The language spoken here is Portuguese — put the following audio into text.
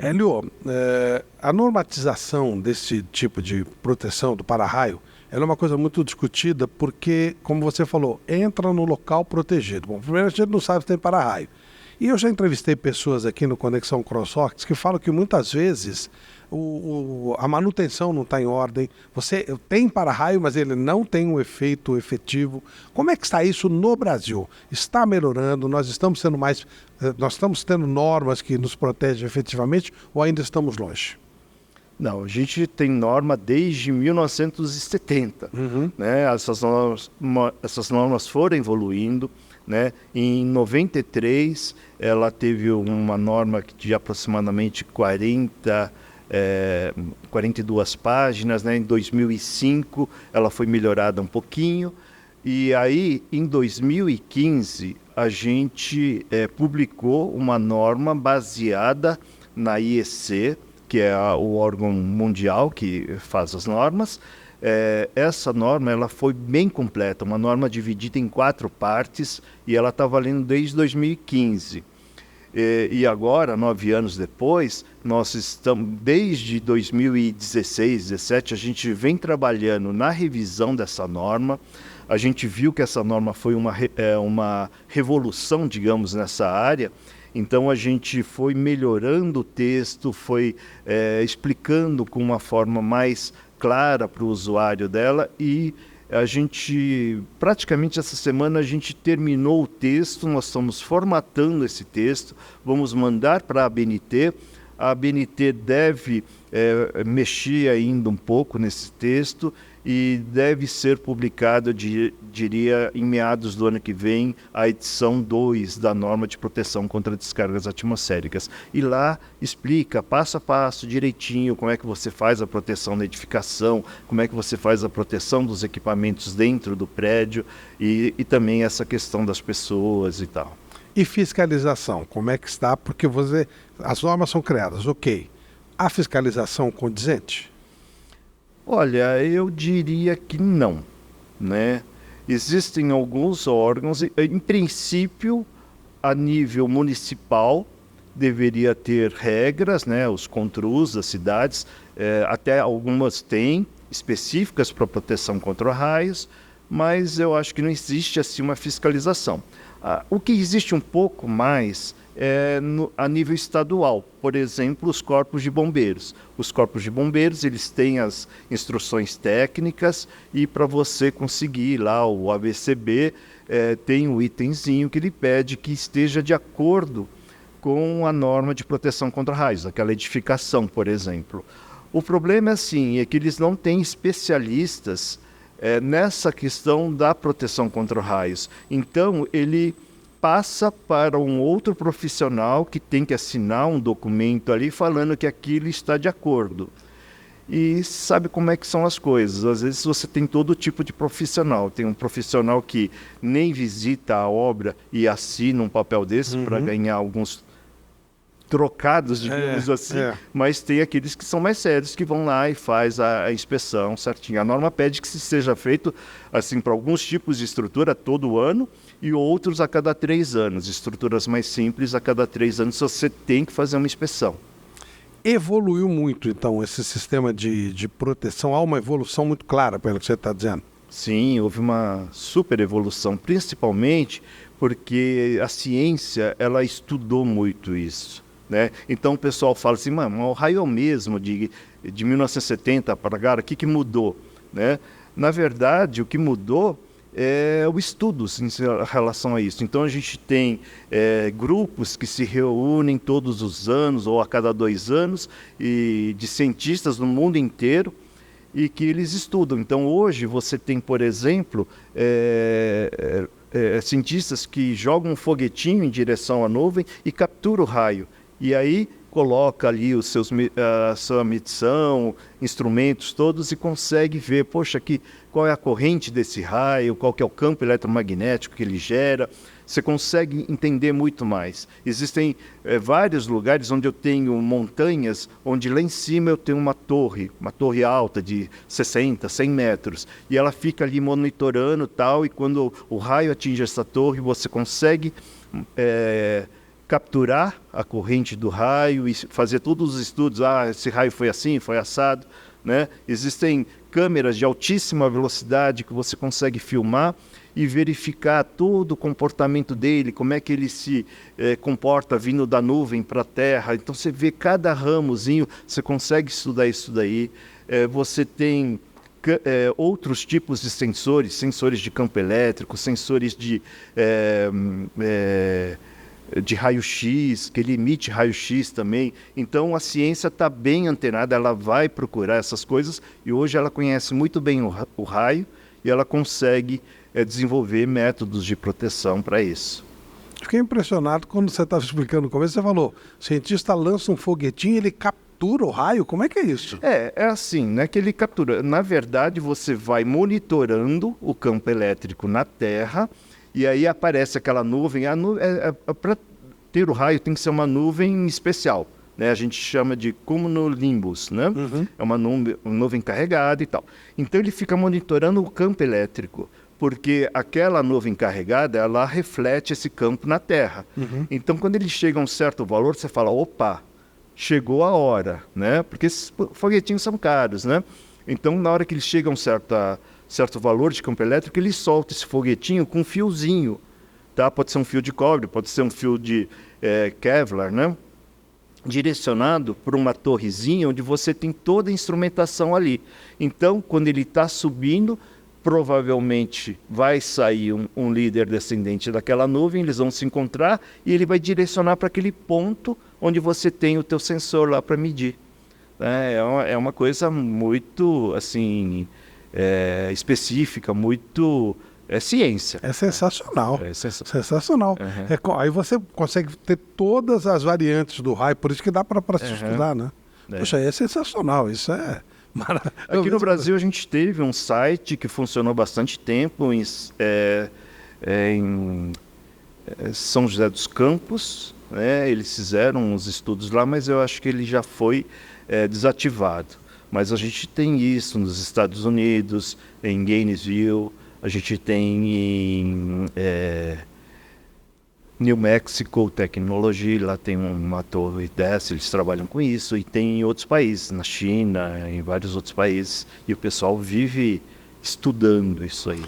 Hélio, a normatização desse tipo de proteção do para-raio, ela é uma coisa muito discutida porque, como você falou, entra no local protegido. Bom, primeiro a gente não sabe se tem para-raio. E eu já entrevistei pessoas aqui no Conexão CrossOx que falam que muitas vezes a manutenção não está em ordem. Você tem para-raio, mas ele não tem um efeito efetivo. Como é que está isso no Brasil? Está melhorando? Nós estamos tendo normas que nos protegem efetivamente ou ainda estamos longe? Não, a gente tem norma desde 1970. Né? Essas normas foram evoluindo. Né? Em 93, ela teve uma norma de aproximadamente 42 páginas. Né? Em 2005, ela foi melhorada um pouquinho. E aí, em 2015, a gente publicou uma norma baseada na IEC, que é o órgão mundial que faz as normas. Essa norma ela foi bem completa, uma norma dividida em 4 partes e ela está valendo desde 2015. E agora, 9 anos depois, nós estamos, desde 2016, 2017, a gente vem trabalhando na revisão dessa norma. A gente viu que essa norma foi uma revolução, digamos, nessa área. Então a gente foi melhorando o texto, foi explicando com uma forma mais clara para o usuário dela e a gente, praticamente essa semana, a gente terminou o texto, nós estamos formatando esse texto, vamos mandar para a ABNT. A ABNT deve mexer ainda um pouco nesse texto e deve ser publicado, eu diria, em meados do ano que vem, a edição 2 da norma de proteção contra descargas atmosféricas. E lá explica passo a passo, direitinho, como é que você faz a proteção da edificação, como é que você faz a proteção dos equipamentos dentro do prédio e também essa questão das pessoas e tal. E fiscalização, como é que está? Porque as normas são criadas, ok. A fiscalização condizente? Olha, eu diria que não, né? Existem alguns órgãos, em princípio, a nível municipal, deveria ter regras, né? Os CONTRUs das cidades, até algumas têm específicas para proteção contra raios, mas eu acho que não existe assim uma fiscalização. O que existe um pouco mais a nível estadual, por exemplo, os corpos de bombeiros. Os corpos de bombeiros, eles têm as instruções técnicas e para você conseguir lá o ABCB, tem um itemzinho que ele pede que esteja de acordo com a norma de proteção contra raios, aquela edificação, por exemplo. O problema é que eles não têm especialistas nessa questão da proteção contra raios. Então, ele passa para um outro profissional que tem que assinar um documento ali falando que aquilo está de acordo. E sabe como é que são as coisas. Às vezes você tem todo tipo de profissional. Tem um profissional que nem visita a obra e assina um papel desse para ganhar alguns trocados, digamos assim, mas tem aqueles que são mais sérios, que vão lá e faz a inspeção certinho. A norma pede que se seja feito assim para alguns tipos de estrutura todo ano e outros a cada 3 anos. Estruturas mais simples, a cada 3 anos você tem que fazer uma inspeção. Evoluiu muito, então, esse sistema de proteção? Há uma evolução muito clara, pelo que você está dizendo? Sim, houve uma super evolução, principalmente porque a ciência ela estudou muito isso. Né? Então o pessoal fala assim, mas o raio é o mesmo de 1970 para agora, o que mudou? Né? Na verdade, o que mudou é o estudo em relação a isso. Então a gente tem grupos que se reúnem todos os anos ou a cada 2 anos e de cientistas no mundo inteiro e que eles estudam. Então hoje você tem, por exemplo, cientistas que jogam um foguetinho em direção à nuvem e capturam o raio. E aí coloca ali a sua medição, instrumentos todos e consegue ver, poxa, qual é a corrente desse raio, qual que é o campo eletromagnético que ele gera. Você consegue entender muito mais. Existem vários lugares onde eu tenho montanhas, onde lá em cima eu tenho uma torre alta de 60, 100 metros. E ela fica ali monitorando tal, e quando o raio atinge essa torre, você consegue capturar a corrente do raio e fazer todos os estudos. Esse raio foi assim, foi assado, né? Existem câmeras de altíssima velocidade que você consegue filmar e verificar todo o comportamento dele, como é que ele se comporta vindo da nuvem para a Terra. Então você vê cada ramozinho, você consegue estudar isso daí. Você tem outros tipos de sensores de campo elétrico, sensores de raio-x, que ele emite raio-x também. Então a ciência está bem antenada, ela vai procurar essas coisas e hoje ela conhece muito bem o raio e ela consegue desenvolver métodos de proteção para isso. Fiquei impressionado quando você estava explicando no começo, você falou, o cientista lança um foguetinho e ele captura o raio? Como é que é isso? É assim, né, que ele captura. Na verdade, você vai monitorando o campo elétrico na Terra e aí aparece aquela nuvem. Para ter o raio tem que ser uma nuvem especial, né? A gente chama de cumulonimbus, né? Uhum. É uma nuvem carregada e tal. Então ele fica monitorando o campo elétrico, porque aquela nuvem carregada, ela reflete esse campo na Terra. Uhum. Então quando ele chega a um certo valor, você fala, opa, chegou a hora, né? Porque esses foguetinhos são caros, né? Então na hora que ele chega a um certo valor de campo elétrico, ele solta esse foguetinho com um fiozinho, tá? Pode ser um fio de cobre, pode ser um fio de Kevlar, né? Direcionado para uma torrezinha onde você tem toda a instrumentação ali. Então, quando ele está subindo, provavelmente vai sair um líder descendente daquela nuvem, eles vão se encontrar e ele vai direcionar para aquele ponto onde você tem o teu sensor lá para medir. É uma coisa muito assim, específica, muito ciência. É sensacional. Sensacional. Uhum. Aí você consegue ter todas as variantes do raio, por isso que dá para se estudar, né? Poxa, é sensacional, isso é maravilhoso. Aqui no Brasil a gente teve um site que funcionou bastante tempo em São José dos Campos, né? Eles fizeram uns estudos lá, mas eu acho que ele já foi desativado. Mas a gente tem isso nos Estados Unidos, em Gainesville, a gente tem em New Mexico Technology, lá tem uma torre dessa, eles trabalham com isso, e tem em outros países, na China, em vários outros países, e o pessoal vive estudando isso aí.